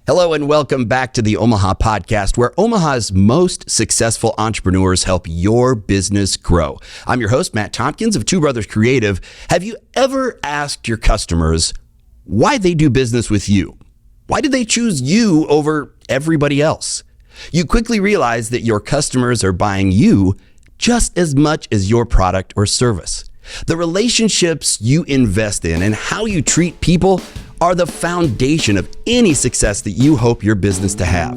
Hello and welcome back to the Omaha Podcast, where Omaha's most successful entrepreneurs help your business grow. I'm your host, Matt Tompkins of Two Brothers Creative. Have you ever asked your customers why they do business with you? Why did they choose you over everybody else? You quickly realize that your customers are buying you just as much as your product or service. The relationships you invest in and how you treat people are the foundation of any success that you hope your business to have.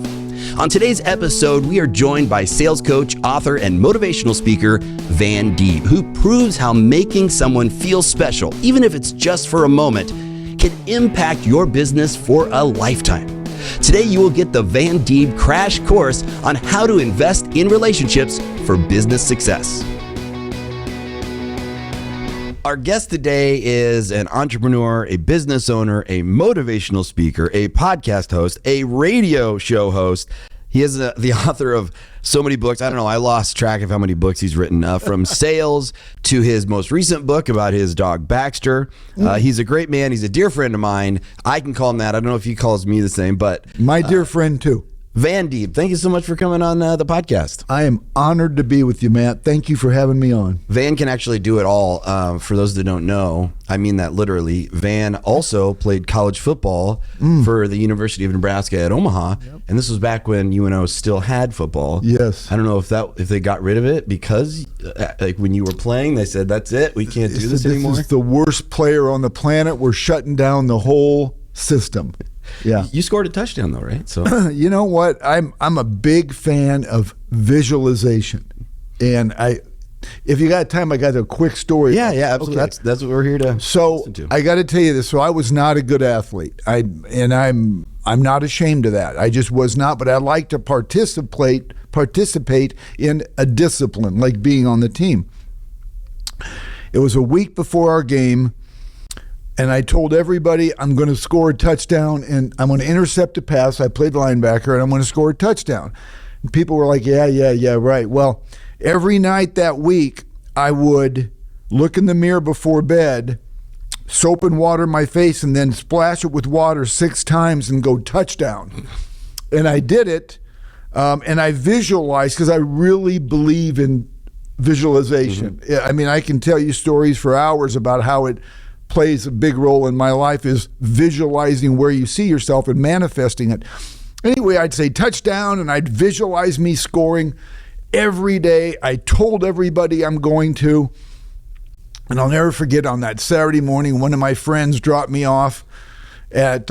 On today's episode, we are joined by sales coach, author, and motivational speaker, Van Dieb, who proves how making someone feel special, even if it's just for a moment, can impact your business for a lifetime. Today, you will get the Van Dieb crash course on how to invest in relationships for business success. Our guest today is an entrepreneur, a business owner, a motivational speaker, a podcast host, a radio show host. He is the author of so many books. I don't know. I lost track of how many books he's written, from sales to his most recent book about his dog, Baxter. He's a great man. He's a dear friend of mine. I can call him that. I don't know if he calls me the same, but my dear friend too. Van Dieb, thank you so much for coming on the podcast. I am honored to be with you, Matt. Thank you for having me on. Van can actually do it all. For those that don't know, I mean that literally. Van also played college football for the University of Nebraska at Omaha, and this was back when UNO still had football. Yes. I don't know if they got rid of it because like when you were playing, they said, that's it, we can't do this anymore. This is the worst player on the planet. We're shutting down the whole system. Yeah. You scored a touchdown though, right? So you know what? I'm a big fan of visualization. And if you got time, I got a quick story. Yeah, absolutely. Okay. That's what we're here to listen to. I got to tell you this. So I was not a good athlete. I'm not ashamed of that. I just was not, but I like to participate in a discipline like being on the team. It was a week before our game. And I told everybody I'm going to score a touchdown and I'm going to intercept a pass. I played linebacker and I'm going to score a touchdown. And people were like, yeah, right. Well, every night that week, I would look in the mirror before bed, soap and water my face, and then splash it with water 6 times and go touchdown. And I did it, and I visualized because I really believe in visualization. I mean, I can tell you stories for hours about how it plays a big role in my life is visualizing where you see yourself and manifesting it. Anyway, I'd say touchdown and I'd visualize me scoring every day. I told everybody I'm going to. And I'll never forget on that Saturday morning, one of my friends dropped me off at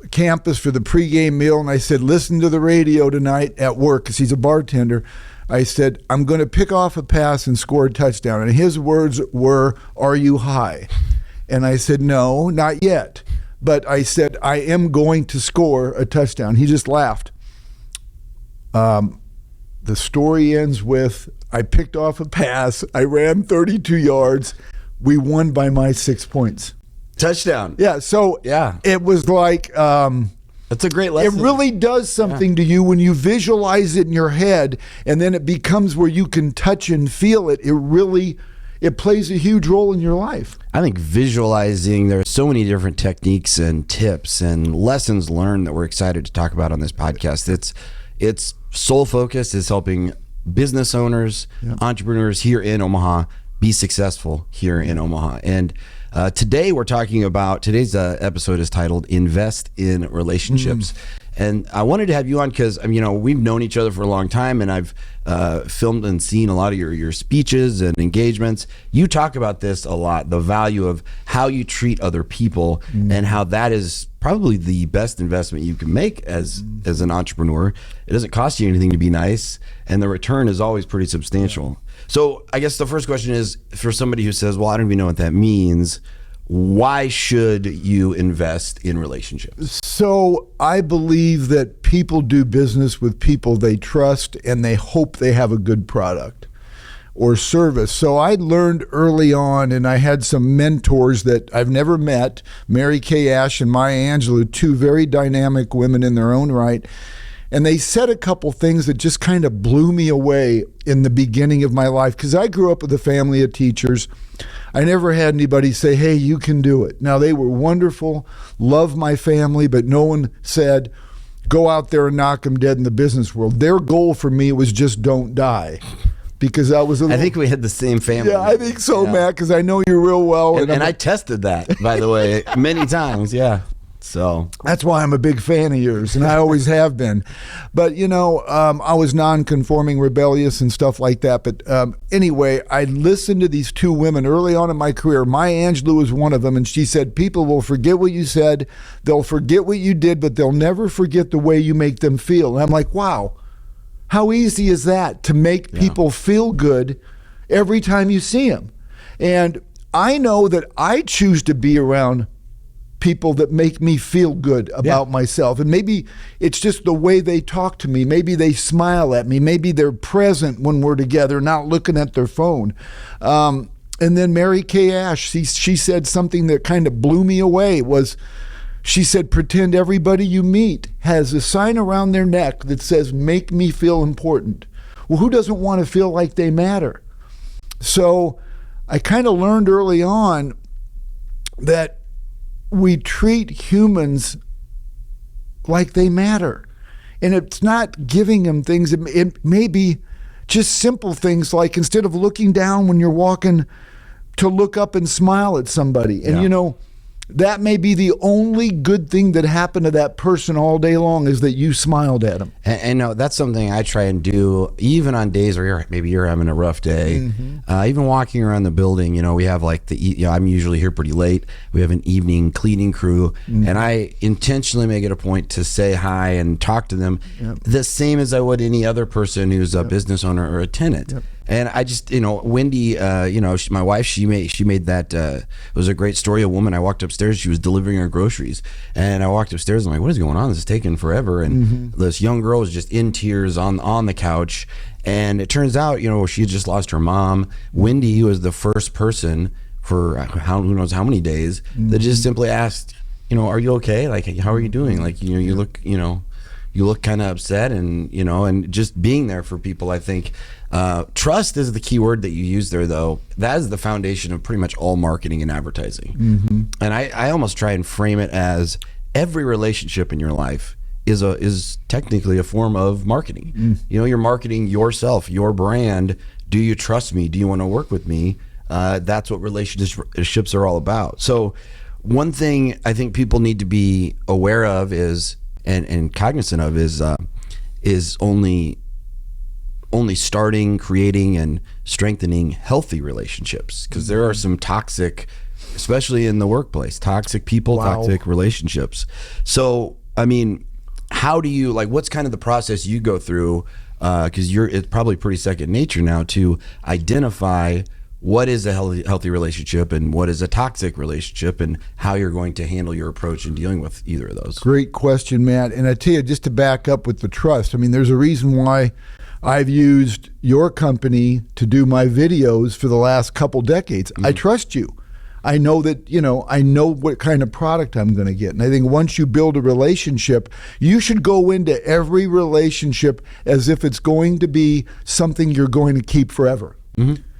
campus for the pregame meal. And I said, listen to the radio tonight at work because he's a bartender. I said, I'm going to pick off a pass and score a touchdown. And his words were, are you high? And I said, no, not yet. But I said, I am going to score a touchdown. He just laughed. The story ends with, I picked off a pass. I ran 32 yards. We won by my 6 points. Touchdown. Yeah, so it was like... that's a great lesson. It really does something to you when you visualize it in your head, and then it becomes where you can touch and feel it. It plays a huge role in your life. I think visualizing, there are so many different techniques and tips and lessons learned that we're excited to talk about on this podcast. It's sole focus is helping business owners, entrepreneurs here in Omaha be successful here in Omaha. And today we're talking about, today's episode is titled Invest in Relationships. And I wanted to have you on because, we've known each other for a long time, and I've filmed and seen a lot of your speeches and engagements. You talk about this a lot, the value of how you treat other people and how that is probably the best investment you can make as an entrepreneur. It doesn't cost you anything to be nice, and the return is always pretty substantial. So I guess the first question is, for somebody who says, well, I don't even know what that means, why should you invest in relationships? So I believe that people do business with people they trust and they hope they have a good product or service. So I learned early on, and I had some mentors that I've never met, Mary Kay Ash and Maya Angelou, 2 very dynamic women in their own right. And they said a couple things that just kind of blew me away in the beginning of my life, because I grew up with a family of teachers. I never had anybody say, hey, you can do it. Now, they were wonderful, loved my family, but no one said, go out there and knock them dead in the business world. Their goal for me was just don't die. Because I was I think we had the same family. Yeah, I think so, Matt, because I know you real well. And I tested that, by the way, many times, yeah. So that's why I'm a big fan of yours, and I always have been. But, I was non-conforming, rebellious, and stuff like that. But anyway, I listened to these two women early on in my career. Maya Angelou was one of them, and she said, people will forget what you said, they'll forget what you did, but they'll never forget the way you make them feel. And I'm like, wow. How easy is that to make people feel good every time you see them? And I know that I choose to be around people that make me feel good about myself. And maybe it's just the way they talk to me. Maybe they smile at me. Maybe they're present when we're together, not looking at their phone. And then Mary Kay Ash, she said something that kind of blew me away she said, pretend everybody you meet has a sign around their neck that says, make me feel important. Well, who doesn't want to feel like they matter? So I kind of learned early on that we treat humans like they matter. And it's not giving them things. It may be just simple things like instead of looking down when you're walking, to look up and smile at somebody. And that may be the only good thing that happened to that person all day long is that you smiled at them. And no, that's something I try and do even on days where maybe you're having a rough day. Even walking around the building, we have like I'm usually here pretty late. We have an evening cleaning crew, and I intentionally make it a point to say hi and talk to them the same as I would any other person who's a business owner or a tenant. And I just, Wendy, my wife, she made that, it was a great story. A woman, I walked upstairs, she was delivering her groceries. And I walked upstairs, I'm like, what is going on? This is taking forever. And this young girl was just in tears on the couch. And it turns out, she had just lost her mom. Wendy was the first person for who knows how many days that just simply asked, are you okay? Like, how are you doing? Like, you look, you look kind of upset, and and just being there for people. I think trust is the key word that you use there, though. That is the foundation of pretty much all marketing and advertising. And I almost try and frame it as every relationship in your life is technically a form of marketing. You're marketing yourself, your brand. Do you trust me? Do you want to work with me? That's what relationships are all about. So one thing I think people need to be aware of is and cognizant of is only starting, creating, and strengthening healthy relationships, because there are some toxic, especially in the workplace, toxic people, toxic relationships. So, I mean, how do you, what's kind of the process you go through? Because it's probably pretty second nature now to identify what is a healthy relationship and what is a toxic relationship, and how you're going to handle your approach in dealing with either of those. Great question, Matt. And I tell you, just to back up with the trust, I mean, there's a reason why I've used your company to do my videos for the last couple decades. I trust you. I know that, I know what kind of product I'm going to get. And I think once you build a relationship, you should go into every relationship as if it's going to be something you're going to keep forever.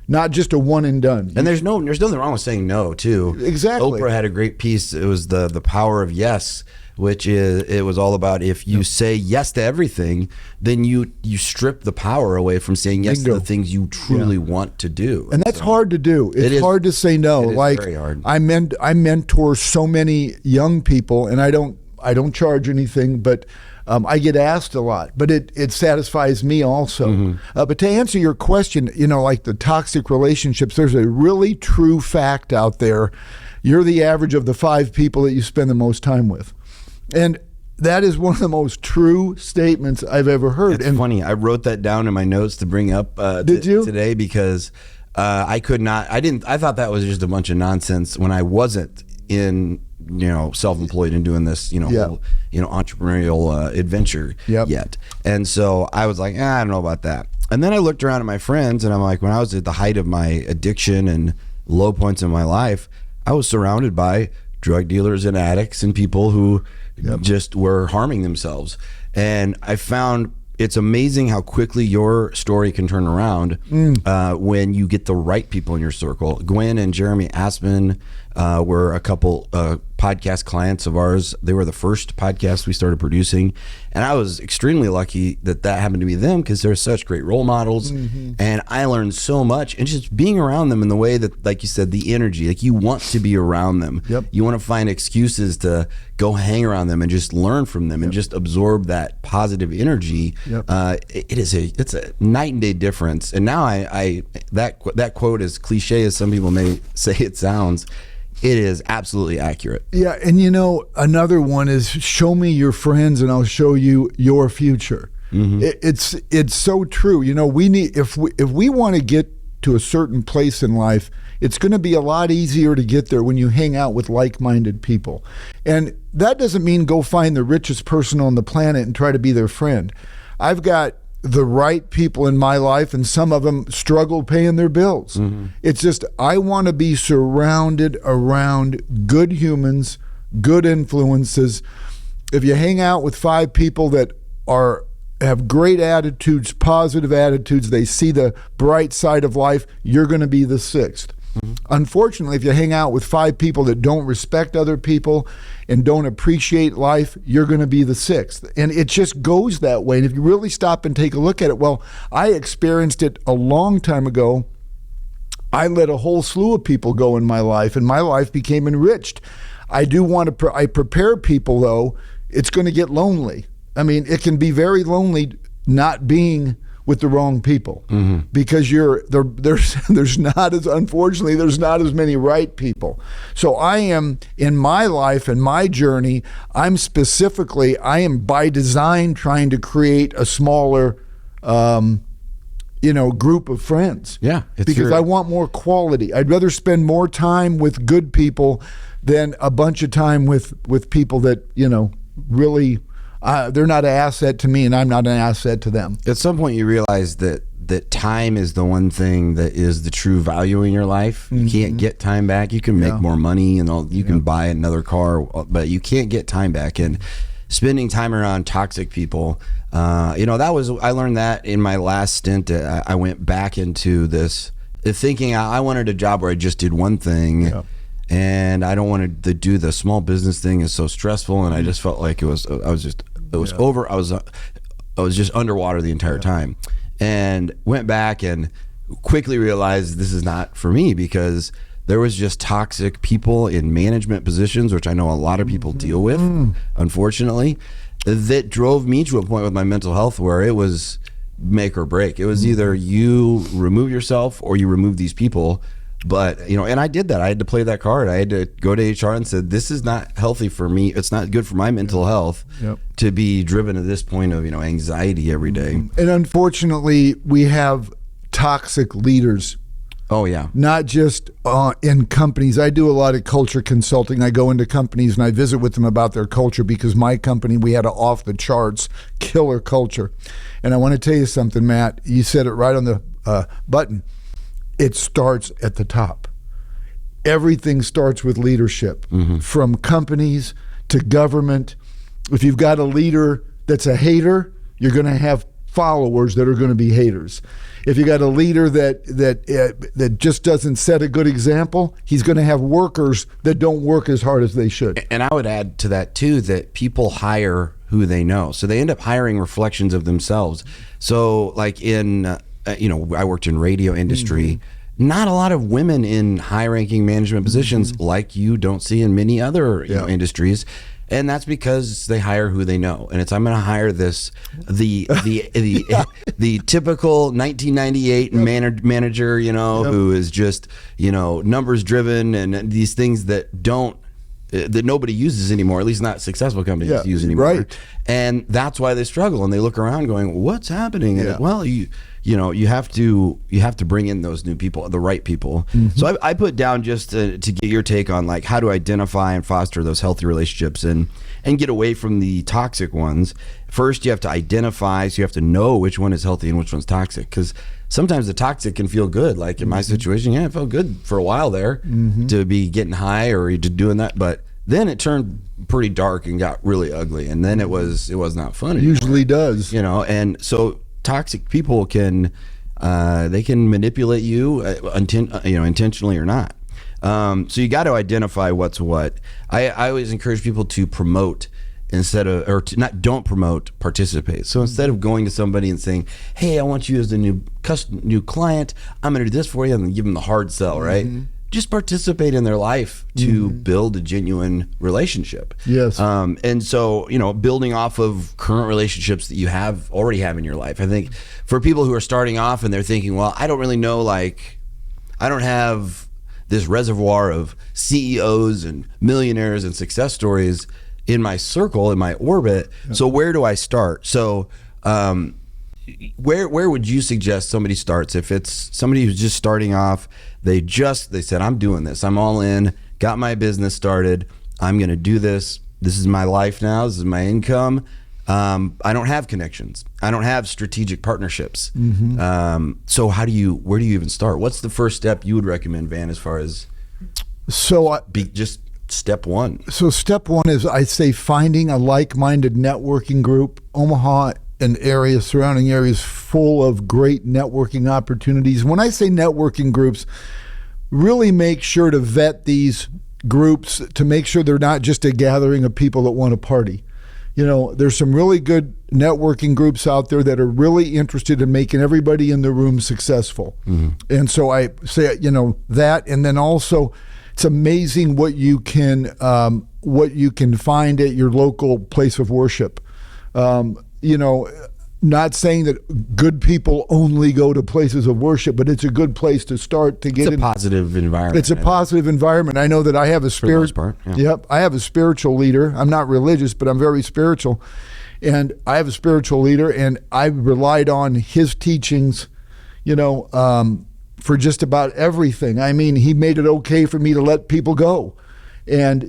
Not just a one and done. And there's nothing wrong with saying no too. Exactly. Oprah had a great piece. It was the power of yes, which it was all about if you say yes to everything, then you strip the power away from saying yes to the things you truly want to do. And that's hard to do. It's hard to say no. It is very hard. I mentor so many young people, and I don't charge anything, but I get asked a lot, but it satisfies me also. But to answer your question, like the toxic relationships, there's a really true fact out there. You're the average of the 5 people that you spend the most time with. And that is one of the most true statements I've ever heard. It's funny. I wrote that down in my notes to bring up Did you? Today, because I thought that was just a bunch of nonsense when I wasn't in self-employed and doing this entrepreneurial adventure yet. And so I was like, I don't know about that. And then I looked around at my friends, and I'm like, when I was at the height of my addiction and low points in my life, I was surrounded by drug dealers and addicts and people who just were harming themselves. And I found it's amazing how quickly your story can turn around when you get the right people in your circle. Gwen and Jeremy Aspen were a couple podcast clients of ours. They were the first podcast we started producing, and I was extremely lucky that happened to be them, because they're such great role models. And I learned so much, and just being around them in the way that, like you said, the energy, like you want to be around them. You want to find excuses to go hang around them and just learn from them and just absorb that positive energy. It's a night and day difference. And now that quote, as cliche as some people may say it sounds, it is absolutely accurate. Yeah, and another one is, show me your friends and I'll show you your future. It's so true. We need, if we want to get to a certain place in life, it's going to be a lot easier to get there when you hang out with like-minded people. And that doesn't mean go find the richest person on the planet and try to be their friend. I've got the right people in my life, and some of them struggle paying their bills. It's just, I want to be surrounded around good humans, good influences. If you hang out with 5 people that have great attitudes, positive attitudes, they see the bright side of life, you're going to be the 6th. Unfortunately, if you hang out with 5 people that don't respect other people and don't appreciate life, you're going to be the 6th. And it just goes that way. And if you really stop and take a look at it, well, I experienced it a long time ago. I let a whole slew of people go in my life, and my life became enriched. I do want to I prepare people, though. It's going to get lonely. I mean, it can be very lonely not being with the wrong people, because there's not as many right people. So I am, in my life and my journey, I am by design trying to create a smaller group of friends. Because I want more quality. I'd rather spend more time with good people than a bunch of time with people that really they're not an asset to me, and I'm not an asset to them. At some point, you realize that time is the one thing that is the true value in your life. You can't get time back. You can make more money and you can buy another car, but you can't get time back. And spending time around toxic people, I learned that in my last stint. I went back into this thinking I wanted a job where I just did one thing. And I don't want to do the small business thing. It's so stressful, and I just felt like it was over. I was just underwater the entire time, and went back and quickly realized this is not for me, because there was just toxic people in management positions, which I know a lot of people deal with, unfortunately, that drove me to a point with my mental health where it was make or break. It was either you remove yourself or you remove these people. But, and I did that. I had to play that card. I had to go to HR and said, this is not healthy for me. It's not good for my mental health to be driven to this point of, anxiety every day. And unfortunately, we have toxic leaders. Oh, yeah. Not just in companies. I do a lot of culture consulting. I go into companies and I visit with them about their culture, because my company, we had an off-the-charts killer culture. And I want to tell you something, Matt. You said it right on the button. It starts at the top. Everything starts with leadership, from companies to government. If you've got a leader that's a hater, you're going to have followers that are going to be haters. If you got a leader that just doesn't set a good example, he's going to have workers that don't work as hard as they should. And I would add to that too, that people hire who they know. So they end up hiring reflections of themselves. So like I worked in radio industry. Not a lot of women in high-ranking management positions like you don't see in many other industries. And that's because they hire who they know. And I'm going to hire the typical 1998 manager, who is just, numbers driven, and these things that nobody uses anymore, at least not successful companies use anymore. Right. And that's why they struggle, and they look around going, what's happening? And well, you have to bring in those new people, the right people. So I put down, just to get your take on like how to identify and foster those healthy relationships and get away from the toxic ones. First, you have to identify, so you have to know which one is healthy and which one's toxic, because sometimes the toxic can feel good. Like in my situation, it felt good for a while there to be getting high or to doing that, but then it turned pretty dark and got really ugly, and then it was not fun anymore. Usually does. And so toxic people can manipulate you, intentionally or not. So you got to identify what's what. I always encourage people to promote instead of, or to not, don't promote, participate. So instead of going to somebody and saying, hey, I want you as the new client, I'm going to do this for you, and give them the hard sell, right? Just participate in their life to build a genuine relationship. Yes. And so, building off of current relationships that you already have in your life. I think for people who are starting off and they're thinking, well, I don't really know, I don't have this reservoir of CEOs and millionaires and success stories in my circle, in my orbit. So where do I start? So where would you suggest somebody starts? If it's somebody who's just starting off, they said, I'm doing this, I'm all in, got my business started, I'm gonna do this is my life now, this is my income. I don't have connections, I don't have strategic partnerships. So where do you even start? What's the first step you would recommend, Van, as far as just step one? So step one is, I say, finding a like-minded networking group. Omaha and surrounding areas full of great networking opportunities. When I say networking groups, really make sure to vet these groups to make sure they're not just a gathering of people that want to party. There's some really good networking groups out there that are really interested in making everybody in the room successful. And so I say, that, and then also it's amazing what you can find at your local place of worship. Not saying that good people only go to places of worship, but it's a good place to start to get. It's a positive environment. It's a positive environment. I know that I have a spiritual. Yep, I have a spiritual leader. I'm not religious, but I'm very spiritual, and I have a spiritual leader, and I relied on his teachings, for just about everything. I mean, he made it okay for me to let people go. And,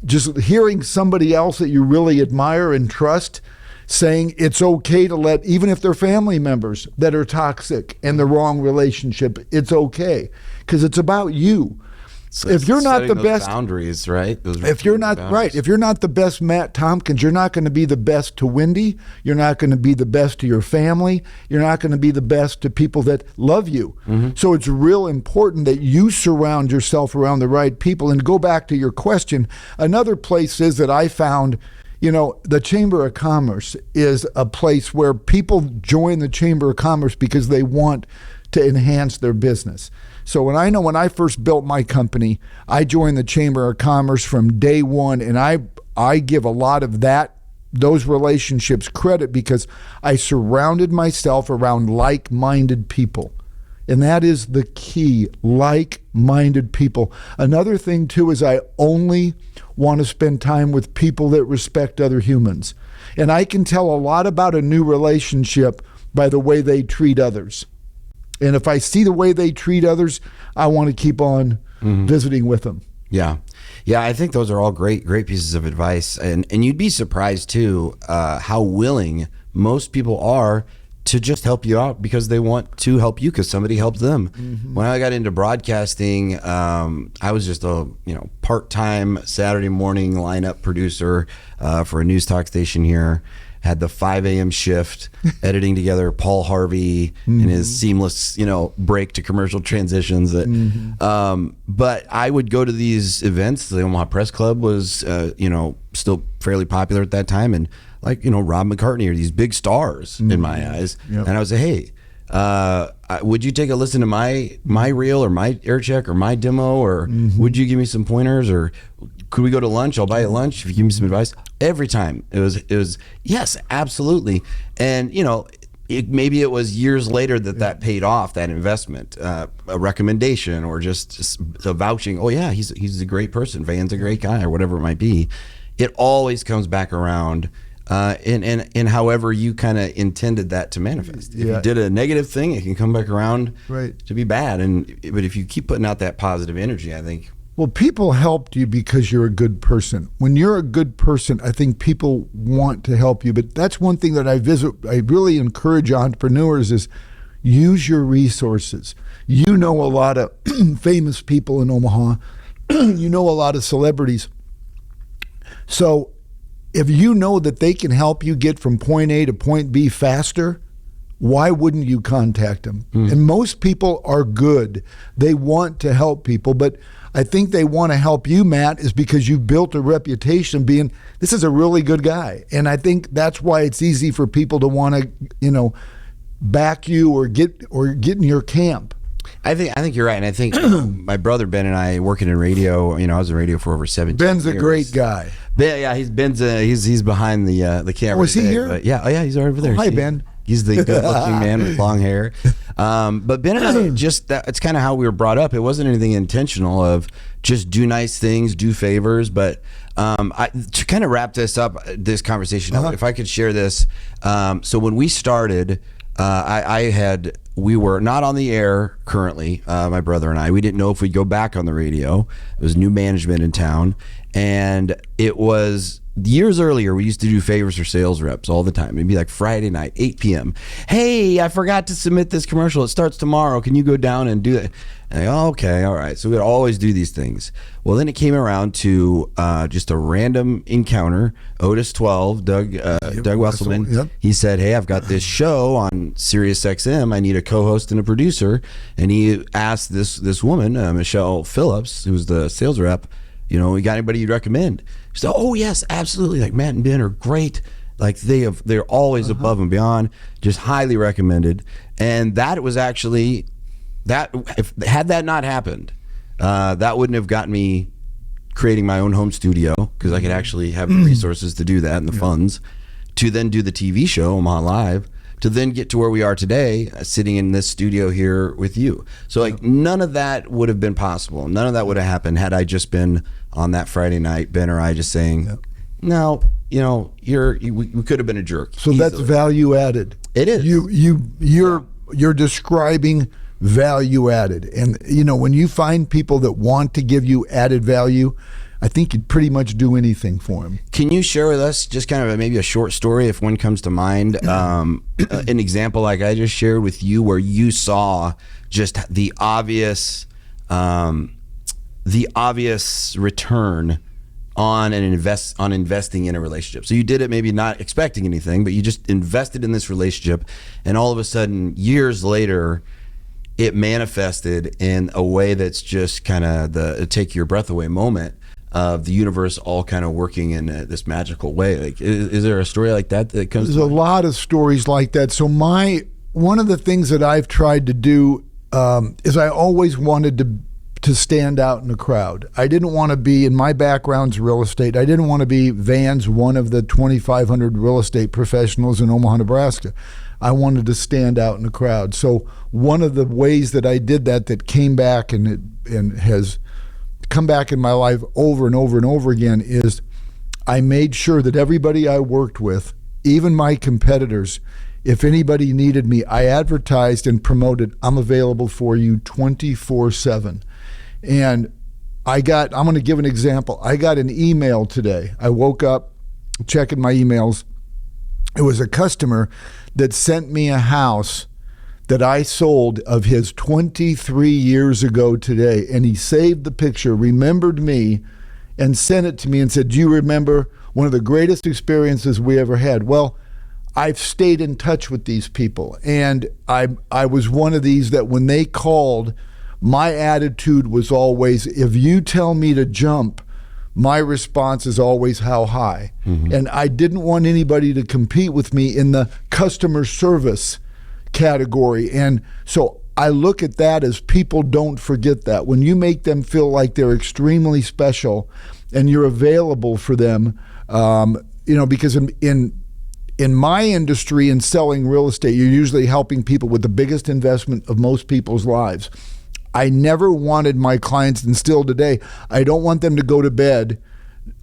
just hearing somebody else that you really admire and trust saying it's okay to let, even if they're family members that are toxic and the wrong relationship, it's okay, because it's about you. So if you're not the best boundaries, right? If you're not the best Matt Tompkins, you're not going to be the best to Wendy. You're not going to be the best to your family. You're not going to be the best to people that love you. So it's real important that you surround yourself around the right people. And go back to your question, another place is that I found, the Chamber of Commerce is a place where people join the Chamber of Commerce because they want to enhance their business. So when I first built my company, I joined the Chamber of Commerce from day one, and I give a lot of those relationships credit because I surrounded myself around like-minded people. And that is the key, like-minded people. Another thing too is I only want to spend time with people that respect other humans. And I can tell a lot about a new relationship by the way they treat others. And if I see the way they treat others, I want to keep on visiting with them. Yeah. I think those are all great pieces of advice. And you'd be surprised too how willing most people are to just help you out because they want to help you because somebody helped them. When I got into broadcasting, I was just a part-time Saturday morning lineup producer for a news talk station here. Had the 5 a.m. shift, editing together Paul Harvey and his seamless, break to commercial transitions. But I would go to these events. The Omaha Press Club was, still fairly popular at that time, and Rob McCartney or these big stars in my eyes. And I would say, hey, would you take a listen to my reel or my air check or my demo, or would you give me some pointers, or could we go to lunch? I'll buy you lunch if you give me some advice. Every time it was yes, absolutely. And maybe it was years later that paid off, that investment, a recommendation, or just a vouching. Oh yeah, he's a great person. Van's a great guy, or whatever it might be. It always comes back around. And however you kind of intended that to manifest. If you did a negative thing, it can come back around to be bad. But if you keep putting out that positive energy, I think. Well, people helped you because you're a good person. When you're a good person, I think people want to help you. But that's one thing that I really encourage entrepreneurs is use your resources. You know a lot of famous people in Omaha. You know a lot of celebrities. So if you know that they can help you get from point A to point B faster, why wouldn't you contact them? And most people are good. They want to help people, but I think they want to help you, Matt, is because you've built a reputation being, this is a really good guy. And I think that's why it's easy for people to want to, back you or get in your camp. I think you're right, and I think my brother Ben and I working in radio. I was in radio for over 17 Ben's years. a great guy. Ben, yeah, he's behind the camera. Oh, is he today, here? But yeah, he's over there. Hi, See? Ben. He's the good-looking man with long hair. But Ben and I it's kind of how we were brought up. It wasn't anything intentional of just do nice things, do favors. But to kind of wrap this conversation up, if I could share this. So when we started, we were not on the air currently, my brother and I. We didn't know if we'd go back on the radio. It was new management in town. And it was years earlier, we used to do favors for sales reps all the time. It'd be like Friday night, 8 p.m. Hey, I forgot to submit this commercial. It starts tomorrow. Can you go down and do it? And okay, all right. So we'd always do these things. Well, then it came around to just a random encounter. Otis 12, Doug Wesselman. Yep. He said, hey, I've got this show on Sirius XM. I need a co-host and a producer. And he asked this woman, Michelle Phillips, who was the sales rep, you got anybody you'd recommend? She said, oh, yes, absolutely. Like Matt and Ben are great. Like they're always above and beyond, just highly recommended. And that was actually had that not happened, that wouldn't have gotten me creating my own home studio, because I could actually have the resources to do that and the funds to then do the TV show Omaha Live, to then get to where we are today, sitting in this studio here with you. So none of that would have been possible. None of that would have happened had I just been on that Friday night, Ben or I just saying, no, we could have been a jerk. So easily. that's value added. It is. You're describing value added. And when you find people that want to give you added value, I think you'd pretty much do anything for them. Can you share with us just kind of maybe a short story, if one comes to mind, an example like I just shared with you, where you saw just the obvious return on investing in a relationship? So you did it maybe not expecting anything, but you just invested in this relationship, and all of a sudden, years later, it manifested in a way that's just kind of the take your breath away moment of the universe all kind of working in this magical way. Like, is there a story like that comes? There's a lot of stories like that. So one of the things that I've tried to do is I always wanted to stand out in the crowd. I didn't want to be, in my background's real estate, I didn't want to be Van's one of the 2,500 real estate professionals in Omaha, Nebraska. I wanted to stand out in the crowd. So one of the ways that I did that came back and has come back in my life over and over and over again is I made sure that everybody I worked with, even my competitors, if anybody needed me, I advertised and promoted, I'm available for you 24/7. And I'm going to give an example. I got an email today. I woke up checking my emails. It was a customer that sent me a house that I sold of his 23 years ago today. And he saved the picture, remembered me, and sent it to me and said, do you remember one of the greatest experiences we ever had? Well, I've stayed in touch with these people. And I was one of these that when they called, my attitude was always, if you tell me to jump, my response is always how high. Mm-hmm. And I didn't want anybody to compete with me in the customer service category. And so I look at that as people don't forget that. When you make them feel like they're extremely special and you're available for them, because in my industry, in selling real estate, you're usually helping people with the biggest investment of most people's lives. I never wanted my clients, and still today, I don't want them to go to bed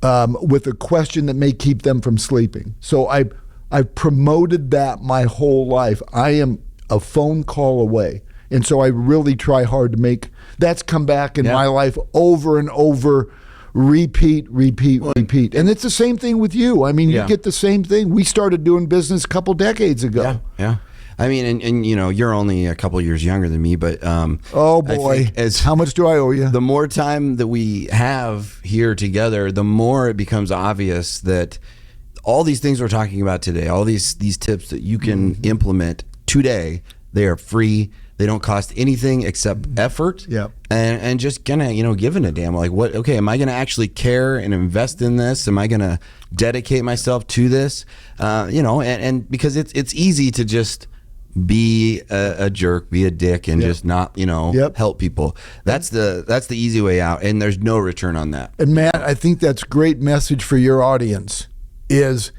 with a question that may keep them from sleeping. So I've promoted that my whole life. I am a phone call away. And so I really try hard to make that's come back in my life over and over, repeat. And it's the same thing with you. I mean, you get the same thing. We started doing business a couple decades ago. Yeah. I mean, and you're only a couple years younger than me, but oh boy, how much do I owe you? The more time that we have here together, the more it becomes obvious that all these things we're talking about today, all these tips that you can implement today. They are free. They don't cost anything except effort. Yep. And just kind of, giving a damn. Like, what? Okay, am I going to actually care and invest in this? Am I going to dedicate myself to this? And because it's easy to just be a jerk, be a dick, and just not, help people. That's the easy way out, and there's no return on that. And Matt, I think that's a great message for your audience is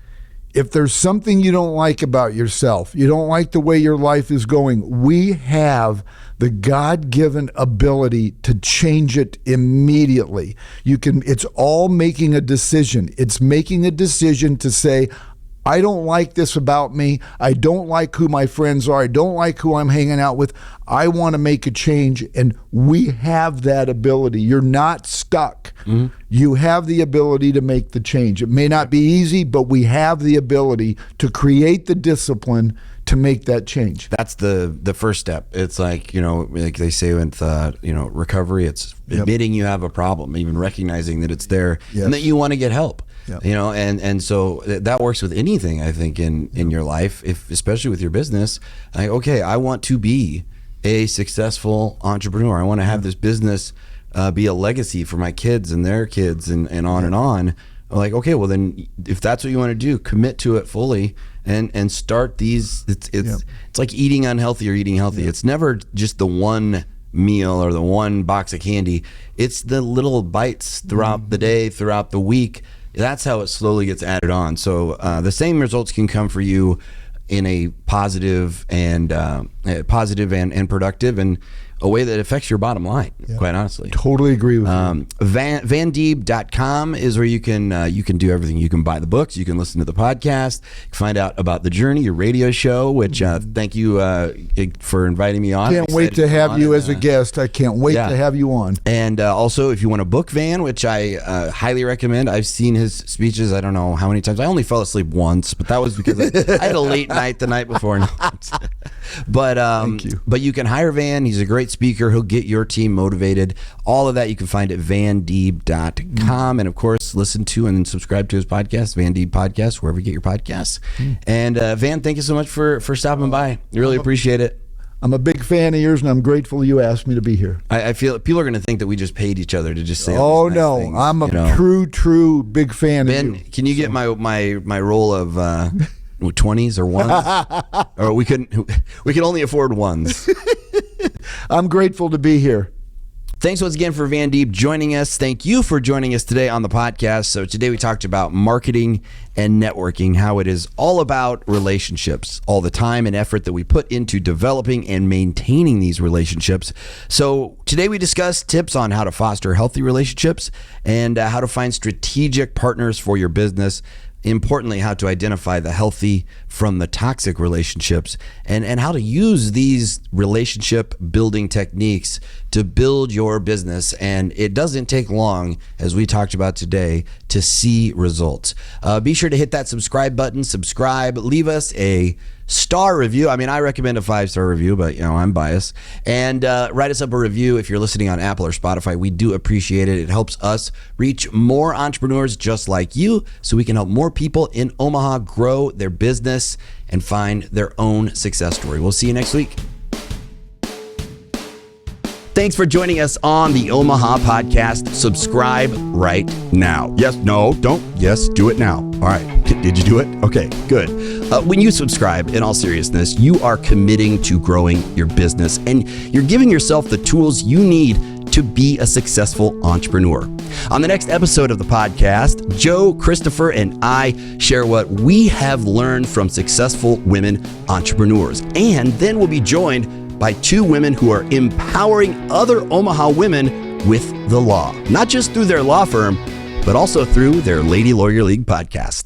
if there's something you don't like about yourself, you don't like the way your life is going, we have the God-given ability to change it immediately. It's all making a decision. It's making a decision to say, I don't like this about me. I don't like who my friends are. I don't like who I'm hanging out with. I want to make a change, and we have that ability. You're not stuck. Mm-hmm. You have the ability to make the change. It may not be easy, but we have the ability to create the discipline to make that change. That's the first step. It's like, like they say with, recovery, it's admitting you have a problem, even recognizing that it's there and that you want to get help. Yep. And so that works with anything, I think, in your life, especially with your business. I want to be a successful entrepreneur. I want to have this business be a legacy for my kids and their kids and on and on. Like, okay, well then, if that's what you want to do, commit to it fully and start these. It's like eating unhealthy or eating healthy. It's never just the one meal or the one box of candy. It's the little bites throughout the day, throughout the week. That's how it slowly gets added on. So the same results can come for you in a positive and productive and a way that affects your bottom line, quite honestly. Totally agree with you. vandeeb.com is where you can do everything. You can buy the books, you can listen to the podcast, find out about The Journey, your radio show, which thank you for inviting me on. Can't wait to have you as a guest. I can't wait to have you on. And also, if you want to book Van, which I highly recommend, I've seen his speeches, I don't know how many times. I only fell asleep once, but that was because I had a late night the night before. But thank you. But you can hire Van. He's a great speaker. He'll get your team motivated. All of that you can find at vandeeb.com. And of course, listen to and subscribe to his podcast, Van Deeb Podcast, wherever you get your podcasts. And Van, thank you so much for stopping by. I really appreciate it. I'm a big fan of yours, and I'm grateful you asked me to be here. I feel people are going to think that we just paid each other to just say. Oh no, things, I'm a true big fan Ben, of you. Can you get my role of 20s or ones? Or we can only afford ones. I'm grateful to be here. Thanks once again for Van Deeb joining us. Thank you for joining us today on the podcast. So today we talked about marketing and networking, how it is all about relationships, all the time and effort that we put into developing and maintaining these relationships. So today we discussed tips on how to foster healthy relationships and how to find strategic partners for your business. Importantly, how to identify the healthy from the toxic relationships and how to use these relationship building techniques to build your business. And it doesn't take long, as we talked about today, to see results. Be sure to hit that subscribe button, leave us a star review. I mean, I recommend a 5-star review, but I'm biased. And write us up a review if you're listening on Apple or Spotify. We do appreciate it. It helps us reach more entrepreneurs just like you, so we can help more people in Omaha grow their business and find their own success story. We'll see you next week. Thanks for joining us on the Omaha Podcast. Subscribe right now. Yes, no, don't. Yes, do it now. All right. Did you do it? Okay, good. When you subscribe, in all seriousness, you are committing to growing your business and you're giving yourself the tools you need to be a successful entrepreneur. On the next episode of the podcast, Joe, Christopher, and I share what we have learned from successful women entrepreneurs. And then we'll be joined by 2 women who are empowering other Omaha women with the law, not just through their law firm, but also through their Lady Lawyer League podcast.